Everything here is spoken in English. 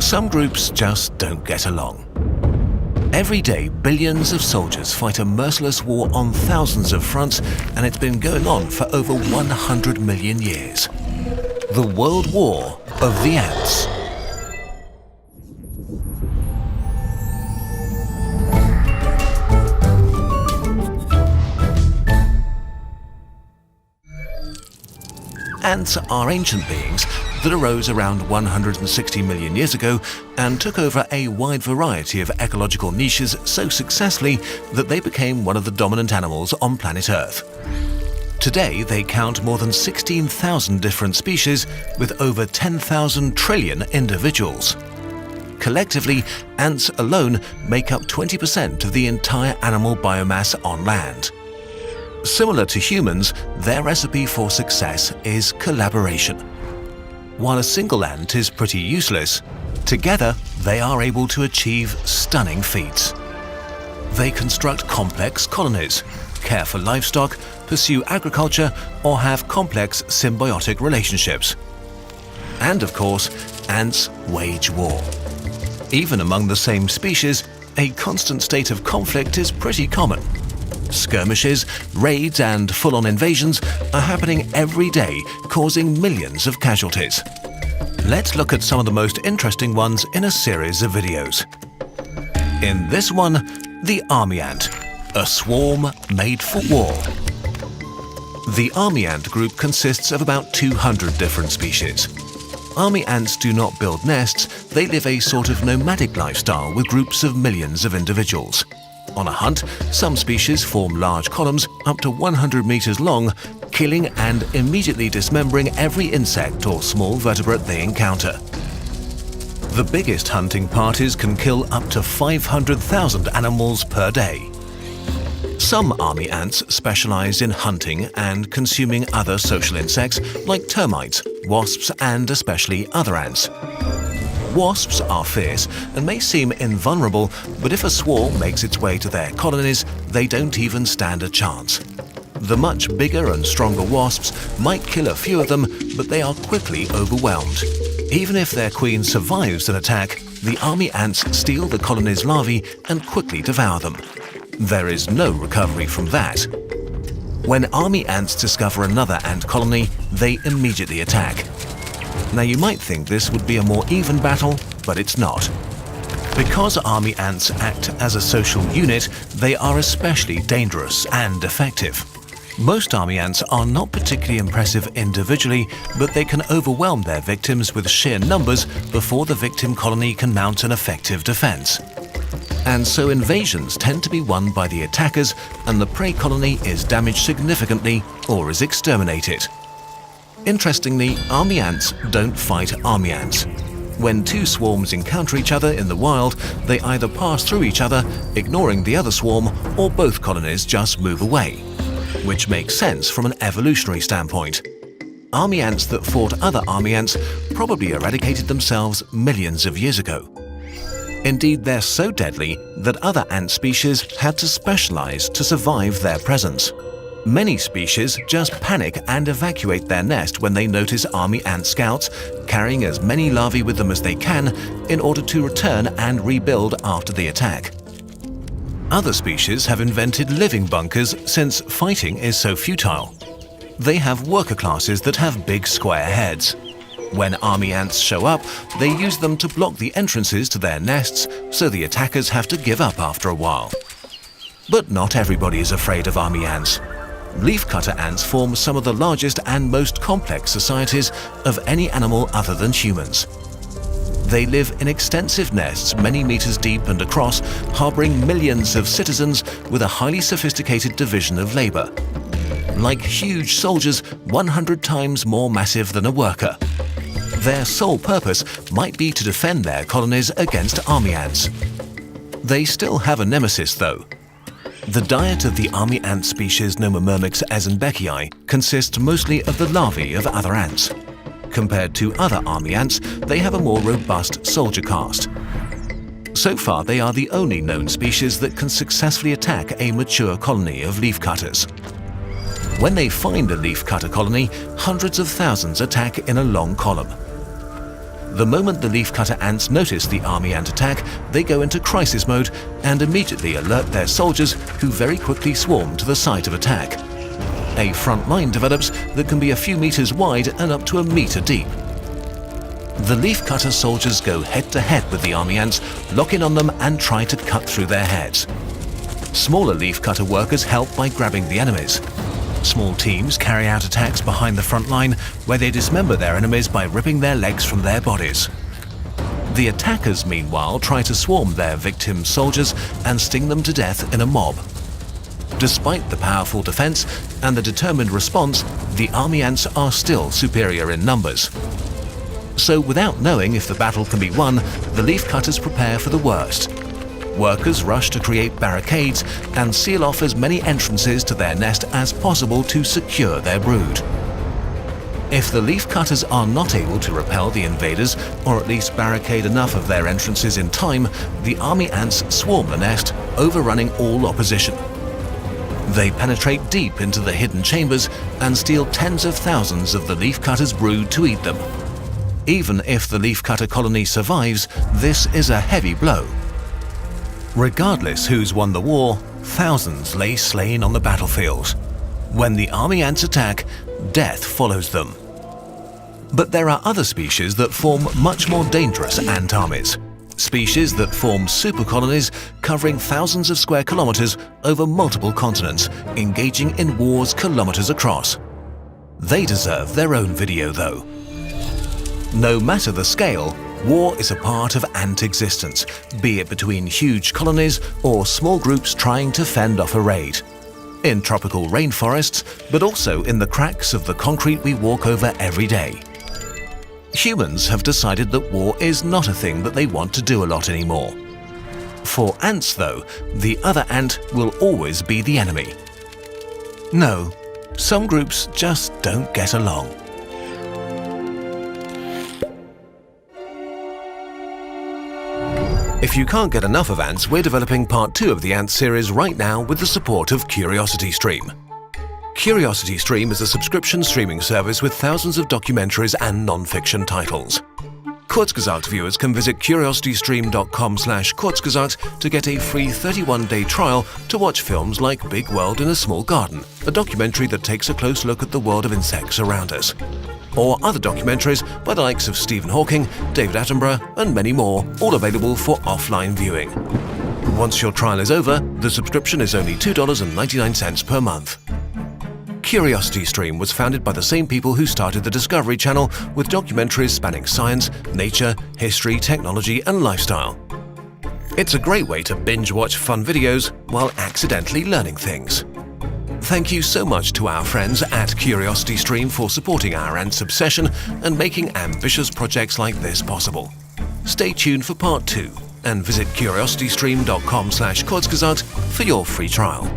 Some groups just don't get along. Every day, billions of soldiers fight a merciless war on thousands of fronts, and it's been going on for over 100 million years. The World War of the Ants. Ants are ancient beings that arose around 160 million years ago and took over a wide variety of ecological niches so successfully that they became one of the dominant animals on planet Earth. Today, they count more than 16,000 different species with over 10,000 trillion individuals. Collectively, ants alone make up 20% of the entire animal biomass on land. Similar to humans, their recipe for success is collaboration. While a single ant is pretty useless, together they are able to achieve stunning feats. They construct complex colonies, care for livestock, pursue agriculture, or have complex symbiotic relationships. And of course, ants wage war. Even among the same species, a constant state of conflict is pretty common. Skirmishes, raids, and full-on invasions are happening every day, causing millions of casualties. Let's look at some of the most interesting ones in a series of videos. In this one, the army ant, a swarm made for war. The army ant group consists of about 200 different species. Army ants do not build nests, they live a sort of nomadic lifestyle with groups of millions of individuals. On a hunt, some species form large columns up to 100 meters long, killing and immediately dismembering every insect or small vertebrate they encounter. The biggest hunting parties can kill up to 500,000 animals per day. Some army ants specialize in hunting and consuming other social insects like termites, wasps, and especially other ants. Wasps are fierce and may seem invulnerable, but if a swarm makes its way to their colonies, they don't even stand a chance. The much bigger and stronger wasps might kill a few of them, but they are quickly overwhelmed. Even if their queen survives an attack, the army ants steal the colony's larvae and quickly devour them. There is no recovery from that. When army ants discover another ant colony, they immediately attack. Now you might think this would be a more even battle, but it's not. Because army ants act as a social unit, they are especially dangerous and effective. Most army ants are not particularly impressive individually, but they can overwhelm their victims with sheer numbers before the victim colony can mount an effective defense. And so invasions tend to be won by the attackers, and the prey colony is damaged significantly or is exterminated. Interestingly, army ants don't fight army ants. When two swarms encounter each other in the wild, they either pass through each other, ignoring the other swarm, or both colonies just move away, which makes sense from an evolutionary standpoint. Army ants that fought other army ants probably eradicated themselves millions of years ago. Indeed, they're so deadly that other ant species had to specialize to survive their presence. Many species just panic and evacuate their nest when they notice army ant scouts, carrying as many larvae with them as they can in order to return and rebuild after the attack. Other species have invented living bunkers since fighting is so futile. They have worker classes that have big square heads. When army ants show up, they use them to block the entrances to their nests, so the attackers have to give up after a while. But not everybody is afraid of army ants. Leafcutter ants form some of the largest and most complex societies of any animal other than humans. They live in extensive nests many meters deep and across, harboring millions of citizens with a highly sophisticated division of labor. Like huge soldiers, 100 times more massive than a worker. Their sole purpose might be to defend their colonies against army ants. They still have a nemesis though. The diet of the army ant species Nomomyrmex eisenbeckii consists mostly of the larvae of other ants. Compared to other army ants, they have a more robust soldier caste. So far, they are the only known species that can successfully attack a mature colony of leafcutters. When they find a leafcutter colony, hundreds of thousands attack in a long column. The moment the leafcutter ants notice the army ant attack, they go into crisis mode and immediately alert their soldiers, who very quickly swarm to the site of attack. A front line develops that can be a few meters wide and up to a meter deep. The leafcutter soldiers go head-to-head with the army ants, lock in on them and try to cut through their heads. Smaller leafcutter workers help by grabbing the enemies. Small teams carry out attacks behind the front line, where they dismember their enemies by ripping their legs from their bodies. The attackers, meanwhile, try to swarm their victim soldiers and sting them to death in a mob. Despite the powerful defense and the determined response, the army ants are still superior in numbers. So without knowing if the battle can be won, the leafcutters prepare for the worst. Workers rush to create barricades and seal off as many entrances to their nest as possible to secure their brood. If the leafcutters are not able to repel the invaders, or at least barricade enough of their entrances in time, the army ants swarm the nest, overrunning all opposition. They penetrate deep into the hidden chambers and steal tens of thousands of the leafcutters' brood to eat them. Even if the leafcutter colony survives, this is a heavy blow. Regardless who's won the war, thousands lay slain on the battlefield. When the army ants attack, death follows them. But there are other species that form much more dangerous ant armies. Species that form super colonies covering thousands of square kilometers over multiple continents, engaging in wars kilometers across. They deserve their own video though. No matter the scale, war is a part of ant existence, be it between huge colonies or small groups trying to fend off a raid. In tropical rainforests, but also in the cracks of the concrete we walk over every day. Humans have decided that war is not a thing that they want to do a lot anymore. For ants though, the other ant will always be the enemy. No, some groups just don't get along. If you can't get enough of ants, we're developing part 2 of the Ants series right now with the support of CuriosityStream. CuriosityStream is a subscription streaming service with thousands of documentaries and non-fiction titles. Kurzgesagt viewers can visit curiositystream.com/Kurzgesagt to get a free 31-day trial to watch films like Big World in a Small Garden, a documentary that takes a close look at the world of insects around us. Or other documentaries by the likes of Stephen Hawking, David Attenborough, and many more, all available for offline viewing. Once your trial is over, the subscription is only $2.99 per month. CuriosityStream was founded by the same people who started the Discovery Channel, with documentaries spanning science, nature, history, technology, and lifestyle. It's a great way to binge watch fun videos while accidentally learning things. Thank you so much to our friends at CuriosityStream for supporting our ants obsession and making ambitious projects like this possible. Stay tuned for part 2 and visit curiositystream.com/Kurzgesagt for your free trial.